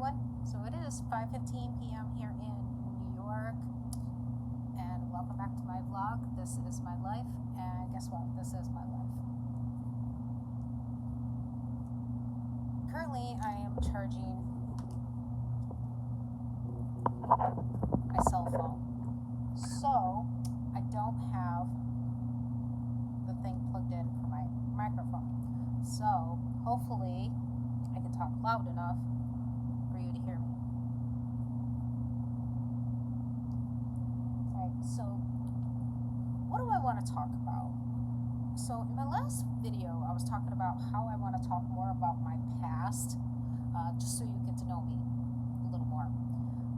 everyone. So it is 5:15 p.m. here in New York, and welcome back to my vlog. This is my life, and guess what? This is my life. Currently, I am charging my cell phone, so I don't have the thing plugged in for my microphone. So hopefully I can talk loud enough for you to hear me. Alright, so what do I want to talk about? So in my last video, I was talking about how I want to talk more about my past, just so you get to know me a little more.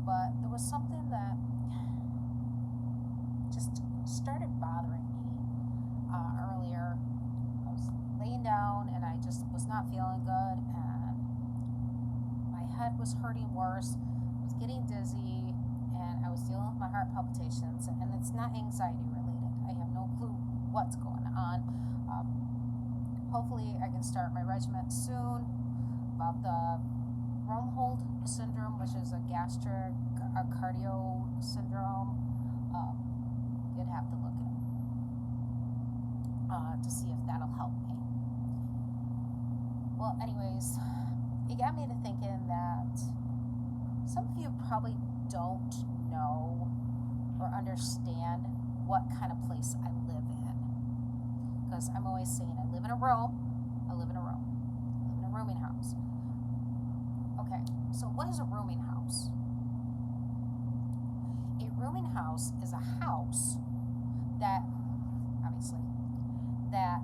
But there was something that just started bothering me earlier. I was laying down and I just was not feeling good, and my head was hurting worse. I was getting dizzy, and I was dealing with my heart palpitations, and it's not anxiety related. I have no clue what's going on. Hopefully I can start my regimen soon about the Romhold syndrome, which is a gastric cardio syndrome. You'd have to look it up to see if that'll help me. Well, anyways, it got me to thinking that some of you probably don't know or understand what kind of place I live in. Because I'm always saying I live in a room, I live in a rooming house. Okay, so what is a rooming house? A rooming house is a house that, obviously, that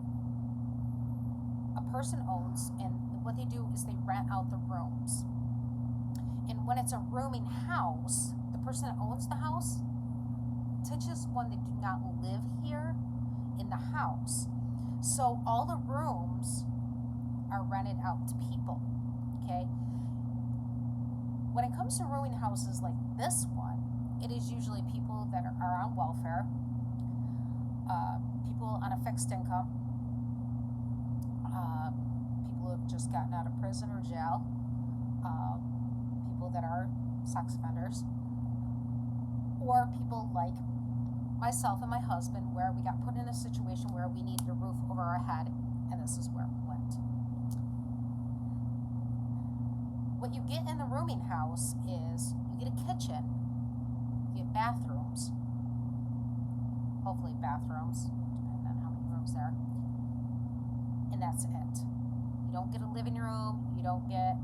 a person owns, and what they do is they rent out the rooms. And when it's a rooming house, the person that owns the house teaches one that do not live here in the house. So all the rooms are rented out to people, okay? When it comes to rooming houses like this one, it is usually people that are on welfare, people on a fixed income, people who have just gotten out of prison or jail, people that are sex offenders, or people like myself and my husband, where we got put in a situation where we needed a roof over our head, and this is where we went. What you get in the rooming house is you get a kitchen, you get bathrooms, hopefully bathrooms, depending on how many rooms there are, and that's it. You don't get a living room, you don't get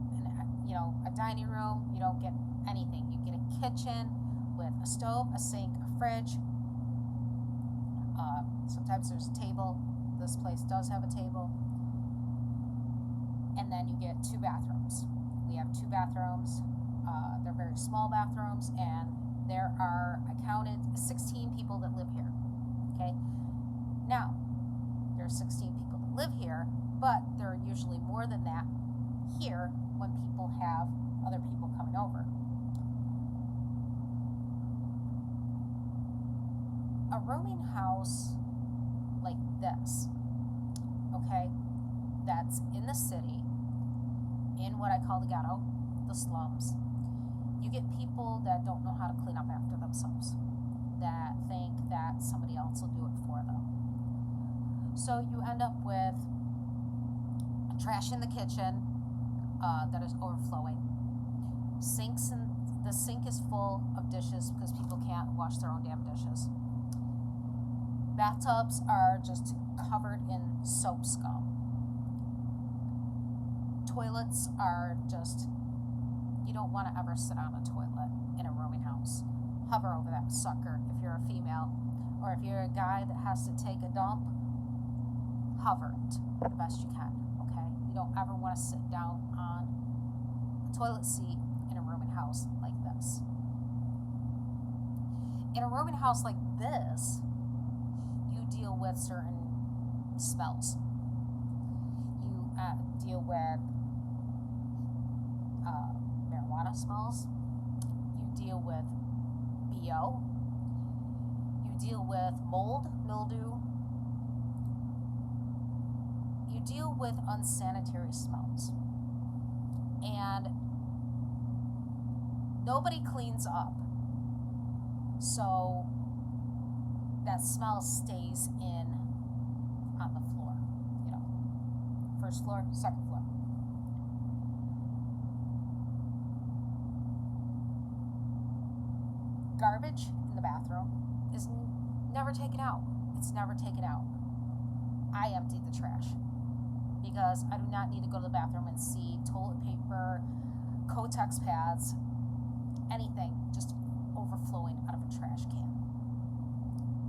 a dining room, you don't get anything. You get a kitchen with a stove, a sink, a fridge. Sometimes there's a table. This place does have a table. And then you get 2 bathrooms. We have 2 bathrooms. They're very small bathrooms, and there are, I counted, 16 people that live here. Okay? Now, there are 16 people that live here, but there are usually more than that here when people have other people coming over. A rooming house like this, okay, that's in the city, in what I call the ghetto, the slums, you get people that don't know how to clean up after themselves, that think that somebody else will do it for them. So you end up with trash in the kitchen that is overflowing, sinks, and the sink is full of dishes because people can't wash their own damn dishes. Bathtubs are just covered in soap scum. Toilets are just, you don't want to ever sit on a toilet in a rooming house. Hover over that sucker if you're a female, or if you're a guy that has to take a dump, hover it the best you can, okay? You don't ever want to sit down on a toilet seat in a rooming house like this. In a rooming house like this, you deal with certain smells. You deal with marijuana smells. You deal with BO. You deal with mold, mildew. You deal with unsanitary smells. And nobody cleans up. So that smell stays in on the floor, you know, first floor, second floor. Garbage in the bathroom is never taken out. It's never taken out. I emptied the trash because I do not need to go to the bathroom and see toilet paper, Kotex pads, anything just overflowing out of a trash can.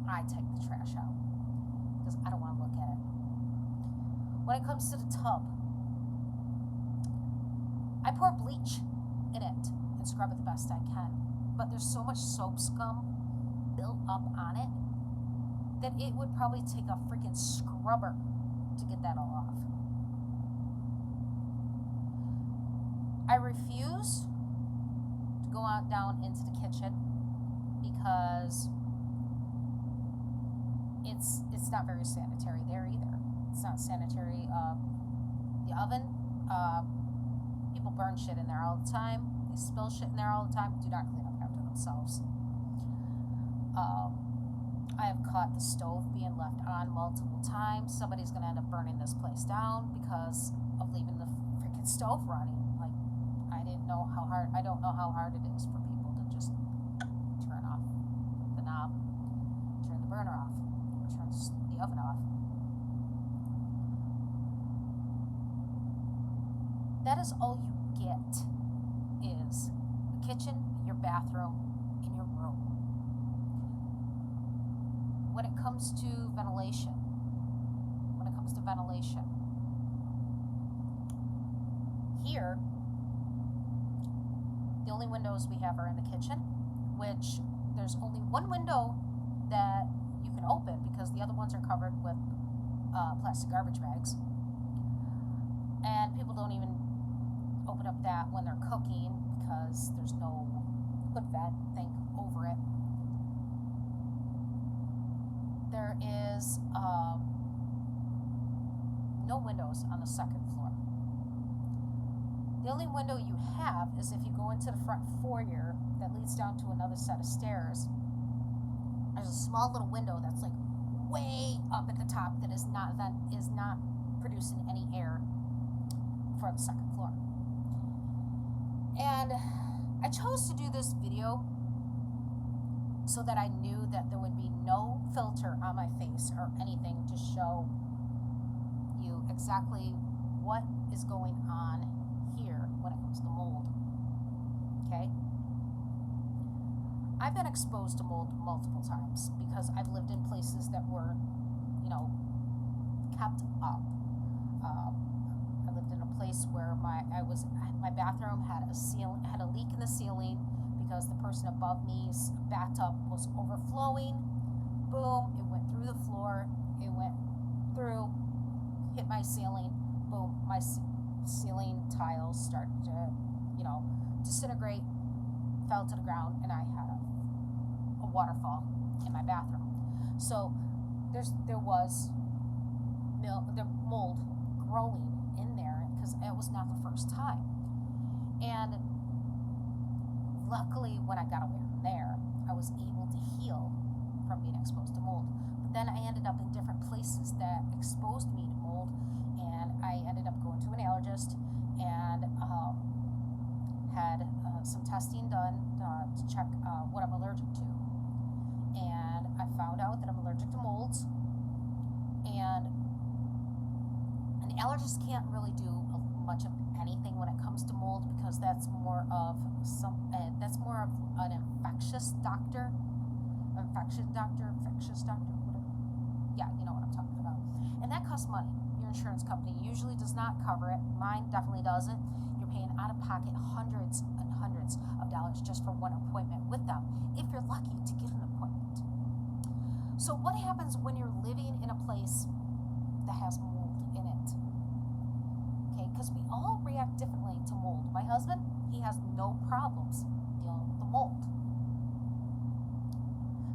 I take the trash out because I don't want to look at it. When it comes to the tub, I pour bleach in it and scrub it the best I can. But there's so much soap scum built up on it that it would probably take a freaking scrubber to get that all off. I refuse to go out down into the kitchen because it's not very sanitary there either. It's not sanitary. The oven, people burn shit in there all the time. They spill shit in there all the time. Do not clean up after themselves. I have caught the stove being left on multiple times. Somebody's gonna end up burning this place down because of leaving the freaking stove running. Like, I don't know how hard it is for people to just turn off the knob, turn the burner off, or turn the oven off. That is all you get, is the kitchen, your bathroom, and your room. When it comes to ventilation, here, the only windows we have are in the kitchen, which there's only one window that you can open because the other ones are covered with plastic garbage bags. And people don't even open up that when they're cooking because there's no hood vent thing over it. There is no windows on the second floor. The only window you have is if you go into the front foyer that leads down to another set of stairs. There's a small little window that's like way up at the top that is not producing any air for the second floor. And I chose to do this video so that I knew that there would be no filter on my face or anything to show you exactly what is going on here when it comes to mold. Okay? I've been exposed to mold multiple times because I've lived in places that were, kept up. I lived in a place where my bathroom had a leak in the ceiling because the person above me's bathtub was overflowing. Boom, it went through the floor, it went through, hit my ceiling, boom, my ceiling tiles started to, disintegrate, fell to the ground, and I had a waterfall in my bathroom. So there was the mold growing in there because it was not the first time. And luckily, when I got away from there, I was able to heal from being exposed to mold. But then I ended up in different places that exposed me to mold, and I ended up going to an allergist and had some testing done to check what I'm allergic to. And I found out that I'm allergic to molds, and an allergist can't really do much of anything when it comes to mold because that's more of an infectious doctor, whatever. Yeah, you know what I'm talking about. And that costs money. Your insurance company usually does not cover it. Mine definitely doesn't. You're paying out of pocket hundreds and hundreds of dollars just for one appointment with them, if you're lucky to get an appointment. So what happens when you're living in a place that has mold in it? Okay, because we all react differently to mold. My husband, he has no problems dealing with the mold.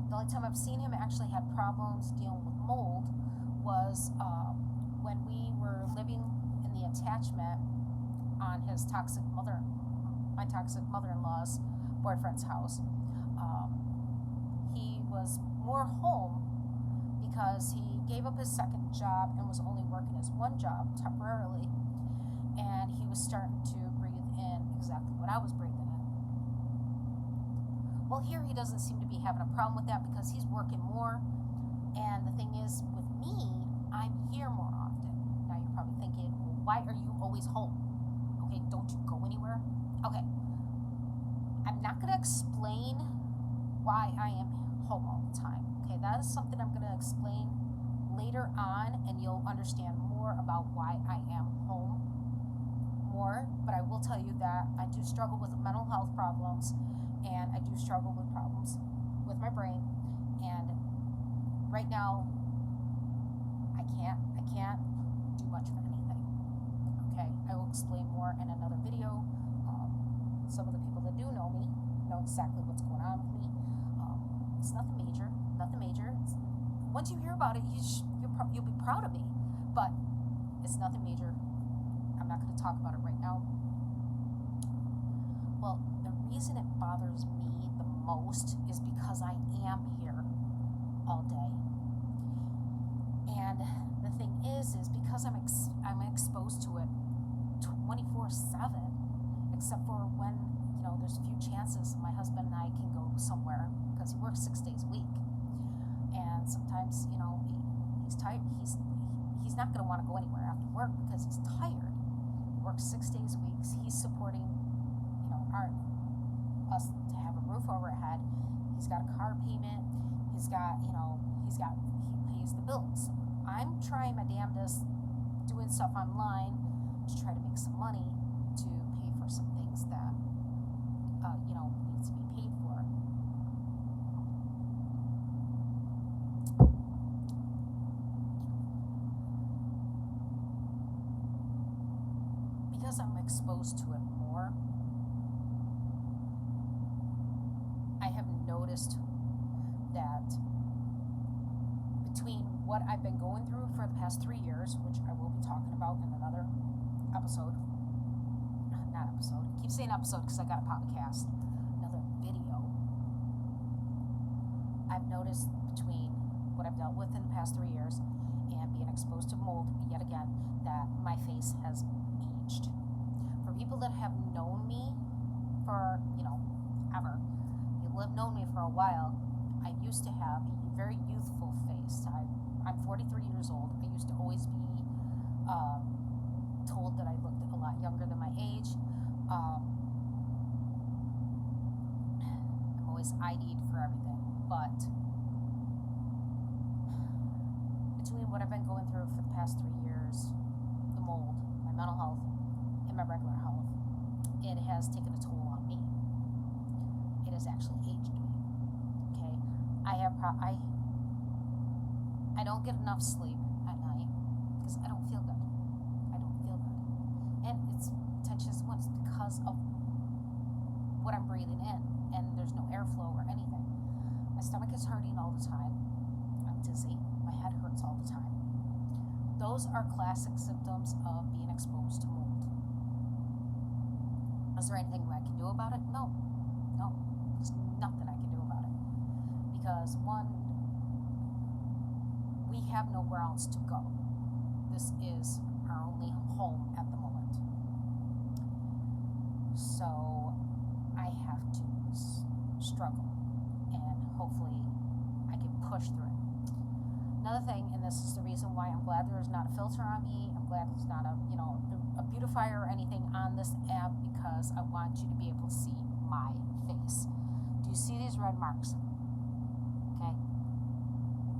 The only time I've seen him actually had problems dealing with mold was when we were living in the attachment on my toxic mother-in-law's boyfriend's house. He was more home because he gave up his second job and was only working his one job temporarily, and he was starting to breathe in exactly what I was breathing in. Well, here he doesn't seem to be having a problem with that because he's working more, and the thing is, with me, I'm here more often. Now you're probably thinking, well, why are you always home? Okay, don't you go anywhere? Okay, I'm not going to explain why I am home all the time. Okay, that is something I'm going to explain later on, and you'll understand more about why I am home more. But I will tell you that I do struggle with mental health problems, and I do struggle with problems with my brain. And right now, I can't do much of anything. Okay, I will explain more in another video. Some of the people that do know me know exactly what's going on with me. It's nothing major. Once you hear about it, you'll be proud of me. But it's nothing major. I'm not going to talk about it right now. Well, the reason it bothers me the most is because I am here all day. And the thing is because I'm exposed to it 24/7, except for when there's a few chances my husband and I can go somewhere because he works 6 days a week, and sometimes he's tired. He's not going to want to go anywhere after work because he's tired. He works 6 days a week. He's supporting us to have a roof over our head. He's got a car payment. He pays the bills. I'm trying my damnedest doing stuff online to try to make some money to pay for some things that needs to be paid for. Because I'm exposed to it more, I have noticed that between what I've been going through for the past 3 years, which I will be talking about in another episode, I keep saying episode because I got a podcast, another video. I've noticed between what I've dealt with in the past 3 years and being exposed to mold yet again, that my face has aged. For people that have known me for, ever, people have known me for a while, I used to have a very youthful face. I'm 43 years old. I used to always be told that I looked a lot younger than my age. I'm always ID'd for everything, but between what I've been going through for the past 3 years, the mold, my mental health, and my regular health, it has taken a toll on me. It has actually aged me. Okay, I don't get enough sleep at night because I don't feel good. And it's tensions once because of what I'm breathing in, and there's no airflow or anything. My stomach is hurting all the time. I'm dizzy. My head hurts all the time. Those are classic symptoms of being exposed to mold. Is there anything I can do about it? No. There's nothing I can do about it. Because one, we have nowhere else to go. This is our only home at the moment. So I have to struggle, and hopefully I can push through it. Another thing, and this is the reason why I'm glad there's not a filter on me, I'm glad there's not a beautifier or anything on this app, because I want you to be able to see my face. Do you see these red marks? Okay.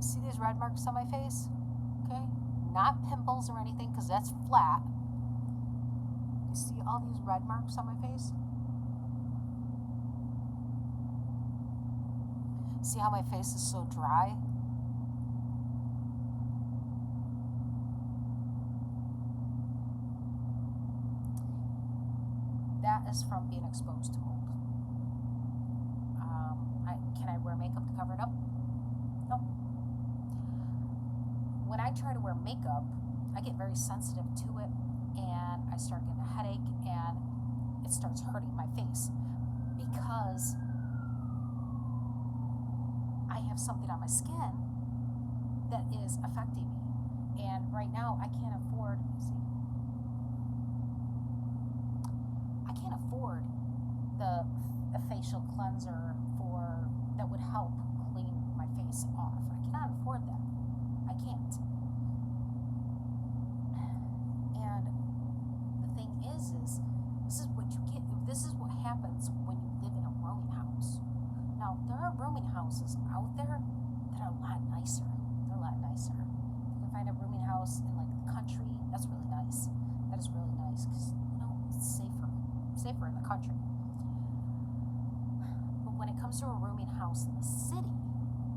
See these red marks on my face? Okay. Not pimples or anything, because that's flat. You see all these red marks on my face? See how my face is so dry? That is from being exposed to mold. Can I wear makeup to cover it up? No. When I try to wear makeup, I get very sensitive to it, and I start getting a headache, and it starts hurting my face. Because because I have something on my skin that is affecting me. And right now I can't afford, the facial cleanser that would help clean my face off. I cannot afford that. I can't. And the thing is this is what you get. This is what happens when you live in a rooming house. Now, there are rooming houses out there that are a lot nicer. They're a lot nicer. If you can find a rooming house in like the country, that's really nice. That is really nice because, it's safer in the country. But when it comes to a rooming house in the city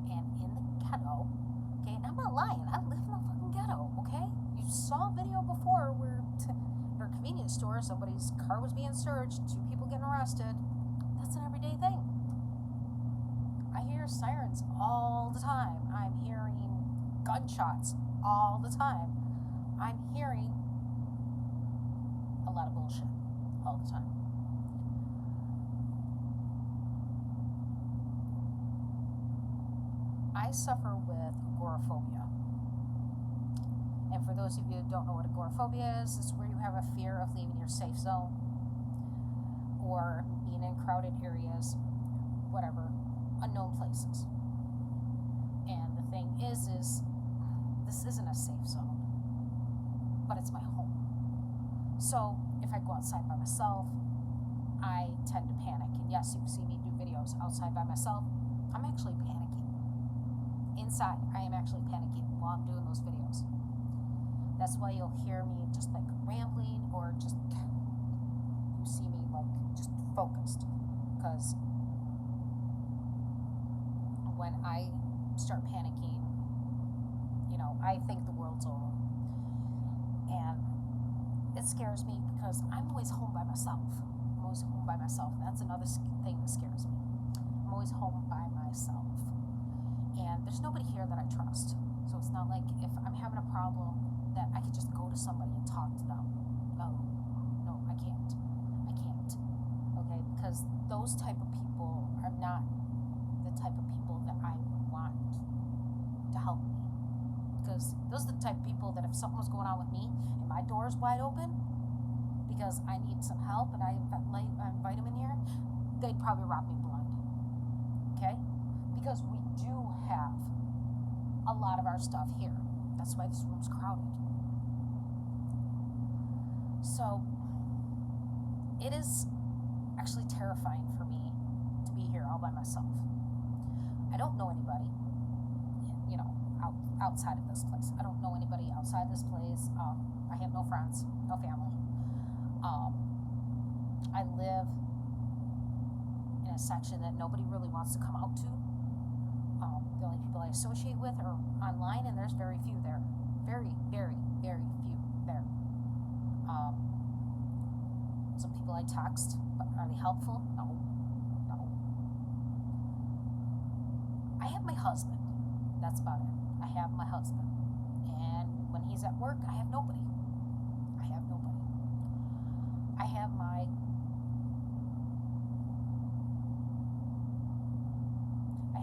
and in the ghetto, okay, and I'm not lying, I live in the fucking ghetto, okay? You saw a video before where at a convenience store, somebody's car was being searched, 2 people getting arrested. That's an everyday thing. I hear sirens all the time. I'm hearing gunshots all the time. I'm hearing a lot of bullshit all the time. I suffer with agoraphobia. And for those of you who don't know what agoraphobia is, it's where you have a fear of leaving your safe zone or being in crowded areas, whatever, unknown places. And the thing is this isn't a safe zone, but it's my home. So if I go outside by myself, I tend to panic. And yes, you see me do videos outside by myself. I'm actually panicking. Inside, I am actually panicking while I'm doing those videos. That's why you'll hear me just like rambling, or just you see me like just focused. Because when I start panicking, I think the world's over. And it scares me because I'm always home by myself. I'm always home by myself. And that's another thing that scares me. I'm always home by myself. And there's nobody here that I trust. So it's not like if I'm having a problem that I could just go to somebody and talk to them. No, I can't. Okay, because those type of people are not the type of people that I would want to help me. Because those are the type of people that if something was going on with me and my door is wide open because I need some help and I invite them in here, they'd probably rob me blind. Okay? Because we do have a lot of our stuff here. That's why this room's crowded. So it is actually terrifying for me to be here all by myself. I don't know anybody, outside of this place. I don't know anybody outside this place. I have no friends, no family. I live in a section that nobody really wants to come out to. The only people I associate with are online, and there's very few there. Very, very, very few there. Some people I text, but are they helpful? No. I have my husband. That's about it. I have my husband. And when he's at work, I have nobody. I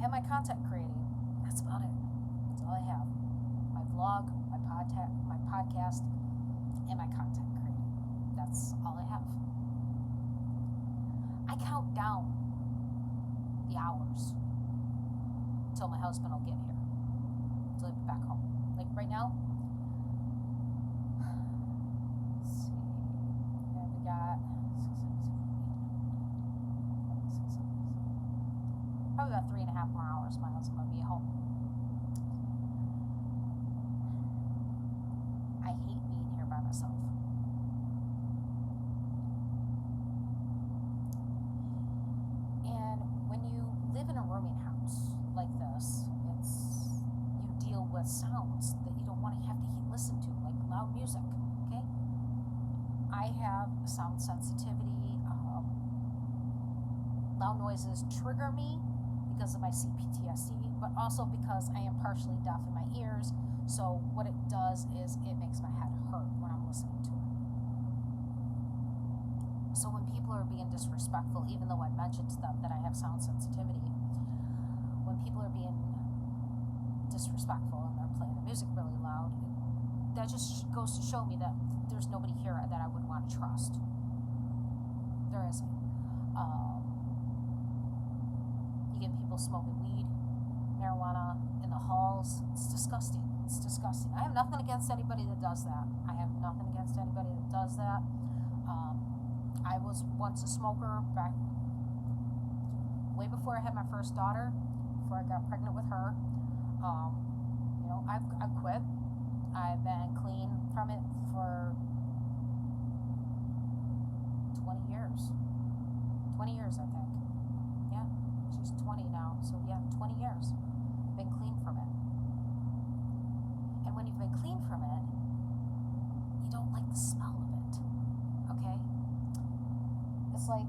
have my content creating. That's about it. That's all I have. My vlog, my podcast, and my content creating. That's all I have. I count down the hours until my husband will get here, until he'll be back home. Like right now, let's see, we got probably about 3.5 more hours my husband will be at home. I hate being here by myself. And when you live in a rooming house like this, you deal with sounds that you don't want to have to listen to, like loud music, okay? I have sound sensitivity. Loud noises trigger me because of my CPTSD, but also because I am partially deaf in my ears, so what it does is it makes my head hurt when I'm listening to it. So when people are being disrespectful, even though I mentioned to them that I have sound sensitivity, when people are being disrespectful and they're playing the music really loud, that just goes to show me that there's nobody here that I would want to trust. There isn't. You get people smoking weed, marijuana in the halls. It's disgusting. It's disgusting. I have nothing against anybody that does that. I have nothing against anybody that does that. I was once a smoker back way before I had my first daughter, before I got pregnant with her. I've quit. I've been clean from it for 20 years. 20 years, I think. Yeah, she's 20 now, so yeah, 20 years. Been clean from it. And when you've been clean from it, you don't like the smell of it, okay? It's like,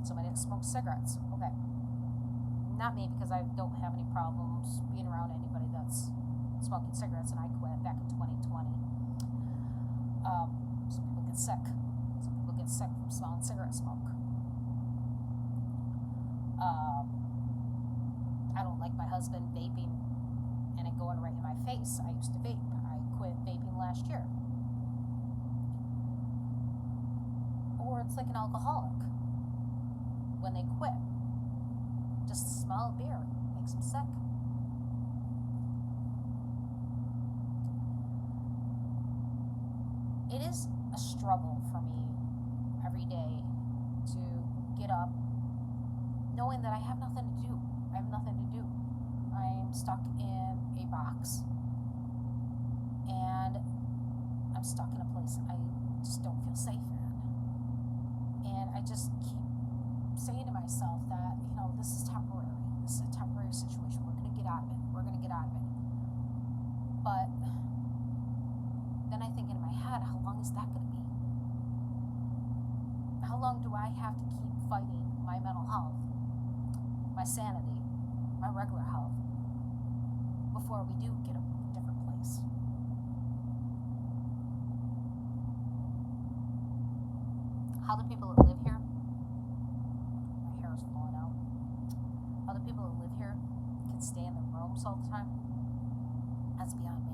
somebody that smokes cigarettes, okay. Not me, because I don't have any problems being around anybody that's smoking cigarettes, and I quit back in 2020. Some people get sick. Some people get sick from smelling cigarette smoke. I don't like my husband vaping and it going right in my face. I used to vape. I quit vaping last year. Or it's like an alcoholic. When they quit, just the smell of beer makes them sick. It is a struggle for me every day to get up knowing that I have nothing to do. I have nothing to do. I'm stuck in a box. And I'm stuck in a place I just don't feel safe in. And I just keep saying to myself that, this is temporary. This is a temporary situation. We're going to get out of it. We're going to get out of it. But then I think in my head, how long is that going to be? How long do I have to keep fighting my mental health, my sanity, my regular health, before we do get a different place? How the people that live here, my hair is falling out, how the people that live here can stay in their rooms all the time, that's beyond me.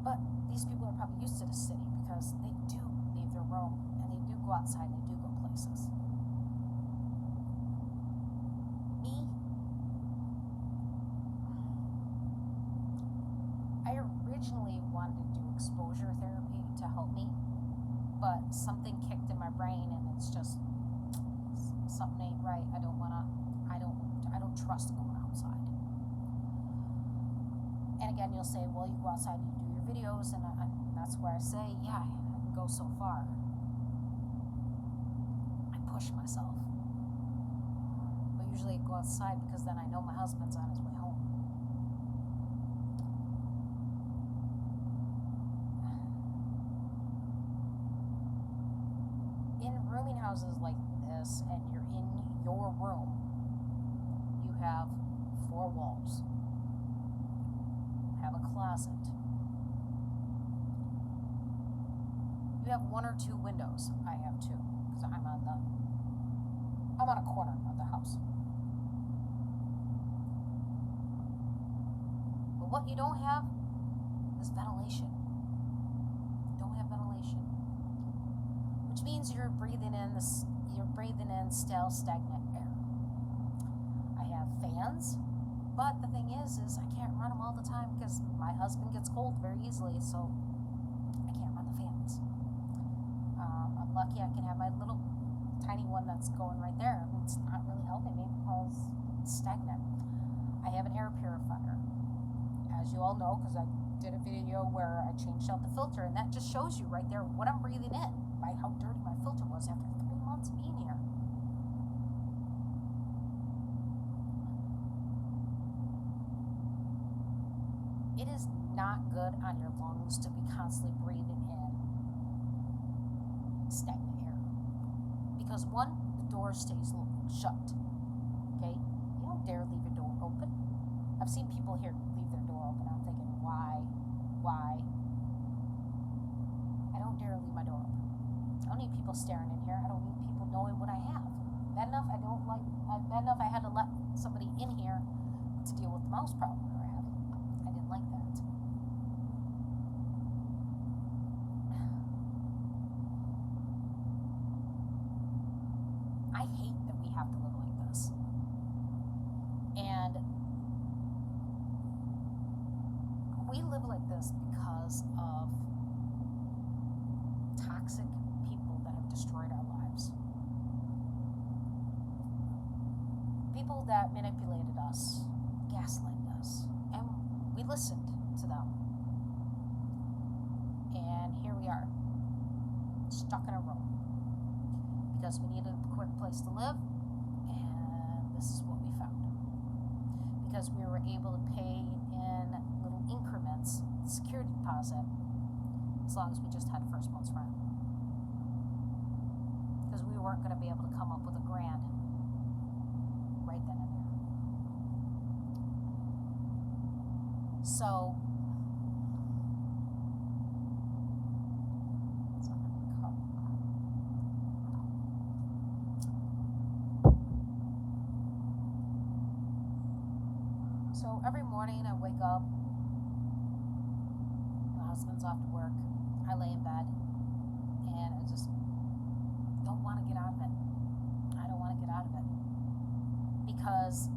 But these people are probably used to the city because they do leave their room and they do go outside and they do go places. Me, I originally wanted to do exposure therapy to help me, but something kicked in my brain and it's just something ain't right. I don't trust going outside. And again, you'll say, well, you go outside and you do your videos, and that's where I say, yeah, I can go so far. I push myself. But usually I go outside because then I know my husband's on his way home. In rooming houses like this, and you're in your room, you have 4 walls. Have a closet. You have 1 or 2 windows. I have 2 because I'm on a corner of the house. But what you don't have is ventilation. You don't have ventilation, which means you're breathing in stale, stagnant air. I have fans. But the thing is I can't run them all the time because my husband gets cold very easily, so I can't run the fans. I'm lucky I can have my little tiny one that's going right there. It's not really helping me because it's stagnant. I have an air purifier, as you all know, because I did a video where I changed out the filter, and that just shows you right there what I'm breathing in by how dirty my filter was after 3 months being here. It is not good on your lungs to be constantly breathing in stagnant air. Because 1, the door stays shut. Okay? You don't dare leave your door open. I've seen people here leave their door open. I'm thinking, why? I don't dare leave my don't need people staring in here. I don't need people knowing what I have. Bad enough bad enough I had to let somebody in here to deal with the mouse problem we were having. I didn't like that. I hate that we have to live like this. And we live like this because of toxic people that have destroyed our lives. People that manipulated us, gaslighted us, and we listened to them. And here we are, stuck in a room. Because we needed a quick place to live, and this is what we found. Because we were able to pay in little increments, security deposit, as long as we just had first month's rent. Because we weren't going to be able to come up with $1,000 right then and there. So, every morning I wake up, my husband's off to work, I lay in bed, and I just don't want to get out of it. I don't want to get out of it. Because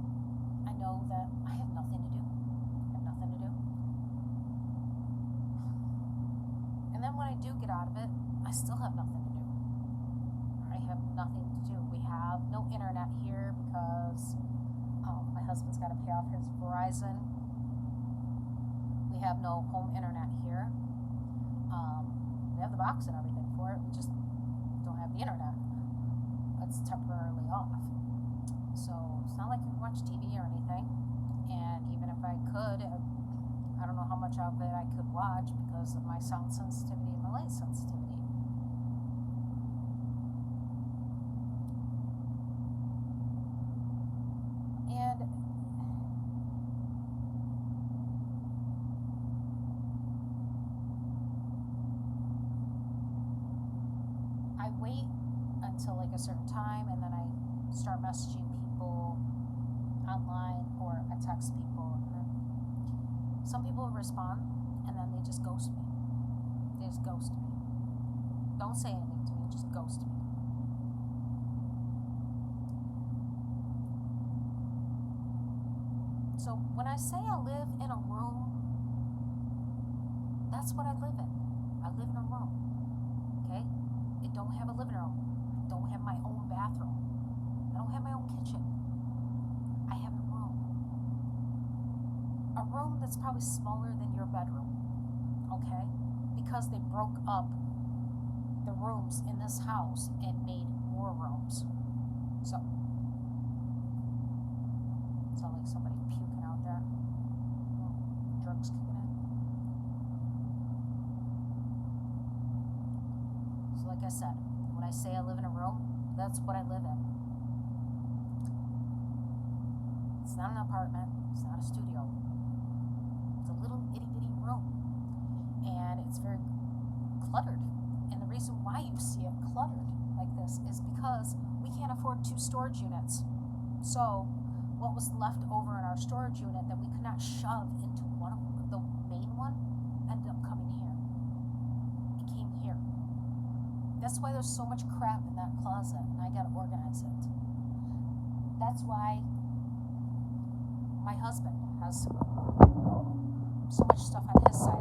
I know that I have nothing to do. I have nothing to do. And then when I do get out of it, I still have nothing to do. I have nothing to do. We have no internet here because my husband's got to pay off his Verizon. We have no home internet here. We have the box and everything for it. We just don't have the internet. It's temporarily off. So it's not like I can watch TV or anything. And even if I could, I don't know how much of it I could watch because of my sound sensitivity and my light sensitivity. And I wait until like a certain time, and then I start messaging people online, or I text people, and then some people respond, and then they just ghost me. They just ghost me. Don't say anything to me, just ghost me. So when I say I live in a room, that's what I live in. I live in a room. Okay? I don't have a living room. I don't have my own bathroom. I don't have my own kitchen. I have a room. A room that's probably smaller than your bedroom. Okay? Because they broke up the rooms in this house and made more rooms. So, sound like somebody puking out there. Drugs kicking in. So like I said, when I say I live in a room, that's what I live in. It's not an apartment. It's not a studio. It's a little itty-bitty room. And it's very cluttered. And the reason why you see it cluttered like this is because we can't afford 2 storage units. So what was left over in our storage unit that we could not shove into one of the main one ended up coming here. It came here. That's why there's so much crap in that closet, and I gotta organize it. That's why my husband has so much stuff on his side.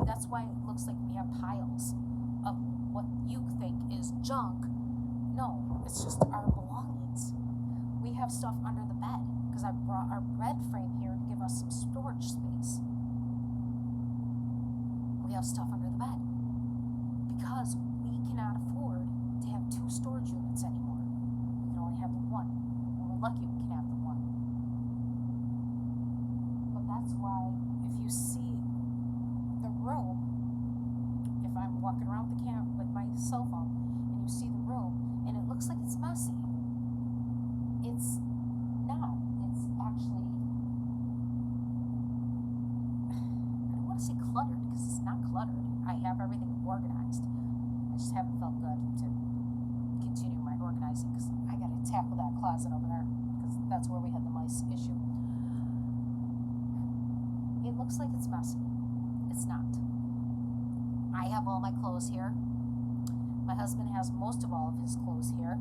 That's why it looks like we have piles of what you think is junk. No, it's just our belongings. We have stuff under the bed because I brought our bed frame here to give us some storage space. We have stuff under the bed because we cannot afford to have 2 storage units anymore. We can only have the one. And we're lucky we can have the one. But that's why if you see the room, if I'm walking around with with my cell phone and you see the room and it looks like it's messy, it's not. It's actually, I don't want to say cluttered because it's not cluttered. I have everything organized. I just haven't felt good. husband has most of all of his clothes here.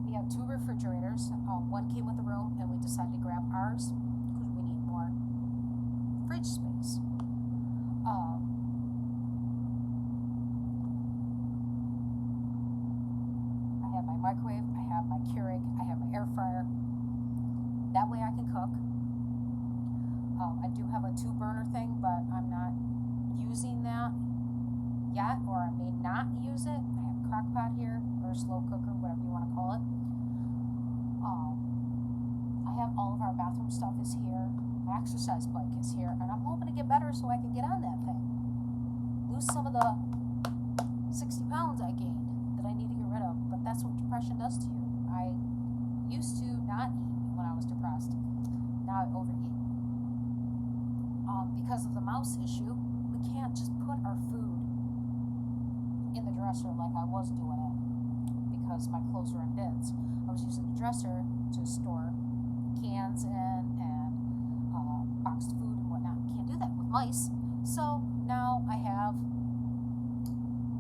We have 2 refrigerators. One came with the room, and we decided to grab ours because we need more fridge space. I have my microwave, I have my Keurig, I have my air fryer. That way I can cook. I do have a 2-burner thing, but I'm not using that yet, or I may not use it. I have a crock pot here, or a slow cooker, whatever you want to call it. I have all of our bathroom stuff is here. My exercise bike is here, and I'm hoping to get better so I can get on that thing. Lose some of the 60 pounds I gained that I need to get rid of, but that's what depression does to you. I used to not eat when I was depressed. Now I overeat. Because of the mouse issue, we can't just put our food in the dresser like I was doing it because my clothes are in bins. I was using the dresser to store cans in and boxed food and whatnot. Can't do that with mice. So now I have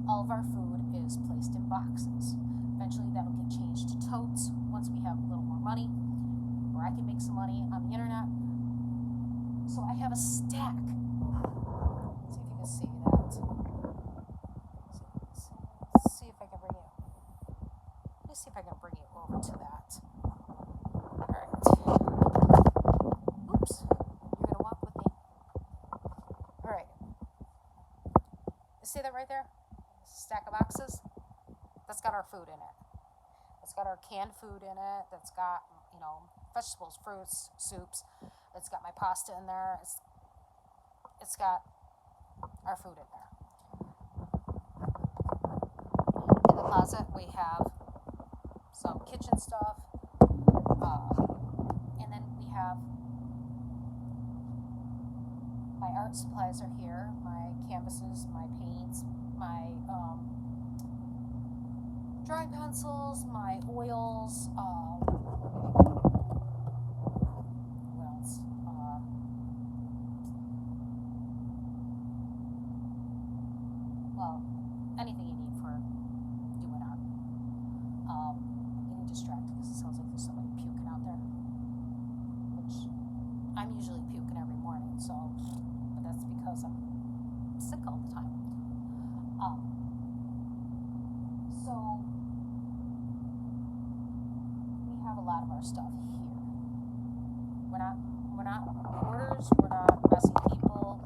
all of our food is placed in boxes. Eventually that'll get changed to totes once we have a little more money, or I can make some money on the internet. So I have a stack. Let's see if you can see that. Let's see if I can bring you. Let me see if I can bring you over to that. Alright. Oops. You're gonna walk with me. Alright. You see that right there? Stack of boxes? That's got our food in it. It's got our canned food in it. That's got, vegetables, fruits, soups. It's got my pasta in there. It's got our food in there. In the closet, we have some kitchen stuff. And then we have my art supplies are here. My canvases, my paints, my drawing pencils, my oils, anything you need for doing art. I'm getting distracted because it sounds like there's somebody puking out there, which I'm usually puking every morning, but that's because I'm sick all the time. So we have a lot of our stuff here. We're not hoarders, we're not messy people.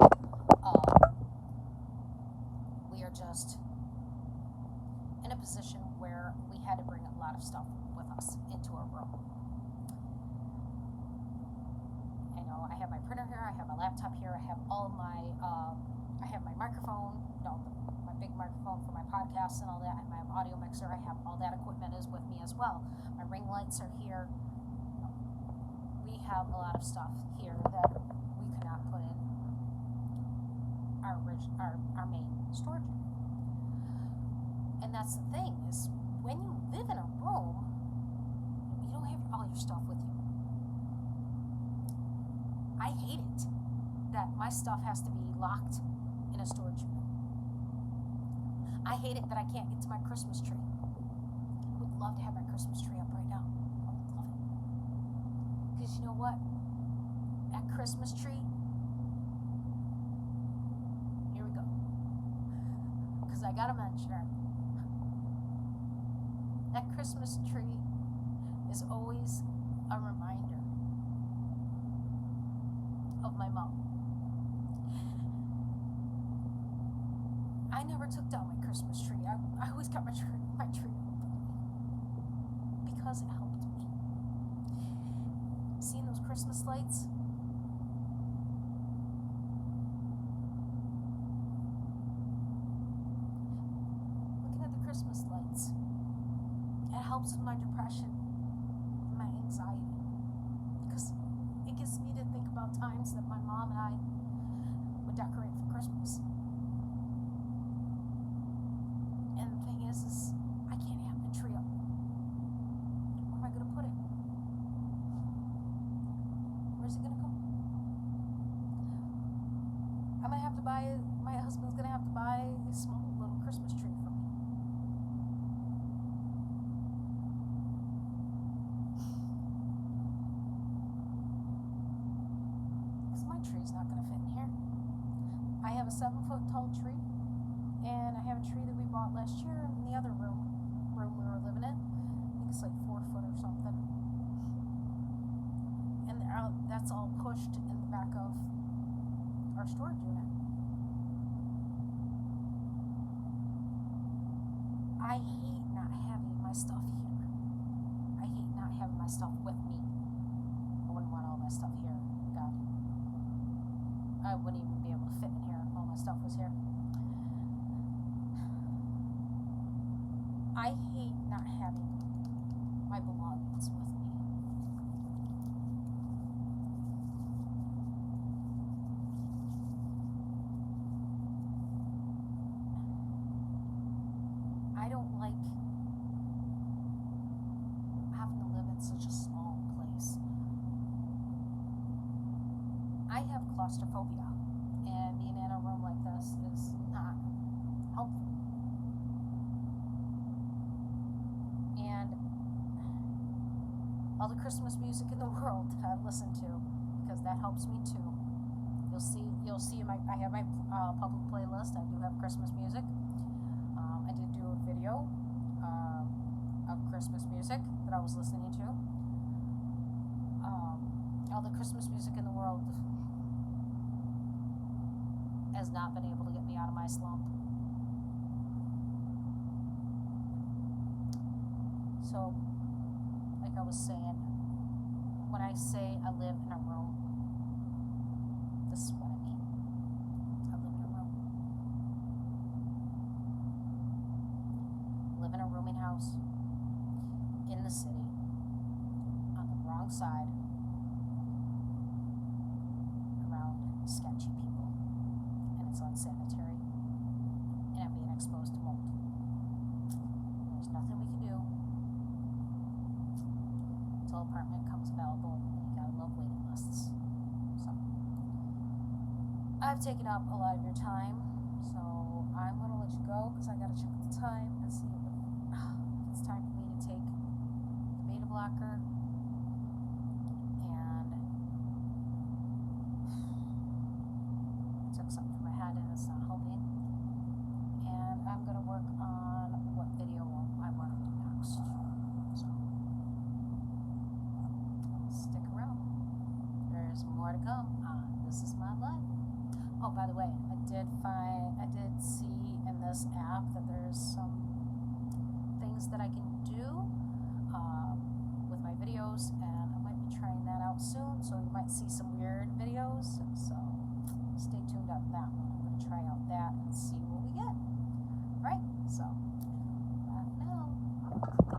We are just in a position where we had to bring a lot of stuff with us into our room. I have my printer here, I have my laptop here, I have all of my, I have my microphone, my big microphone for my podcast and all that, and my audio mixer, I have all that equipment is with me as well. My ring lights are here. We have a lot of stuff here that we could not put in our main storage unit. And that's the thing, is when you live in a room, you don't have all your stuff with you. I hate it that my stuff has to be locked in a storage unit. I hate it that I can't get to my Christmas tree. I would love to have my Christmas tree up right now. I would love it. Because you know what? That Christmas tree, here we go. Because I gotta mention her. That Christmas tree is always a reminder of my mom. I never took down my Christmas tree. I always got my tree because it helped me. Seeing those Christmas lights? Looking at the Christmas lights, it helps with my depression and my anxiety, because it gets me to think about times that my mom and I would decorate for Christmas. And the thing is I can't have the tree up. Where am I going to put it? Where's it going to go? My husband's going to have to buy a small little Christmas tree for me. pushed in the back of our storage unit. I hate not having my stuff here. I hate not having my stuff with me. I wouldn't want all my stuff here. God. I wouldn't even be able to fit in here if all my stuff was here. I hate not having my belongings with me. I don't like having to live in such a small place. I have claustrophobia, and being in a room like this is not helpful. And all the Christmas music in the world that I listen to, because that helps me too. You'll see I have my public playlist. I do have Christmas music. I did do a video of Christmas music that I was listening to. All the Christmas music in the world has not been able to get me out of my slump. So, like I was saying, when I say I live in a room, this is what I mean. I live in a room. I live in a rooming house in the city on the wrong side around sketchy people, and it's unsanitary, and I'm being exposed to mold. There's nothing we can do until apartment comes available, and you gotta love waiting lists. So I've taken up a lot of your time, so I'm gonna let you go because I gotta check the time and see if it's time for me to take the beta blocker. And I took something from my head and it's not helping. And I'm gonna work on what video I want to do next. So stick around. There's more to come on This Is My Life. Oh, by the way, I did see in this app that there's some things that I can do with my videos, and I might be trying that out soon, so you might see some weird videos. So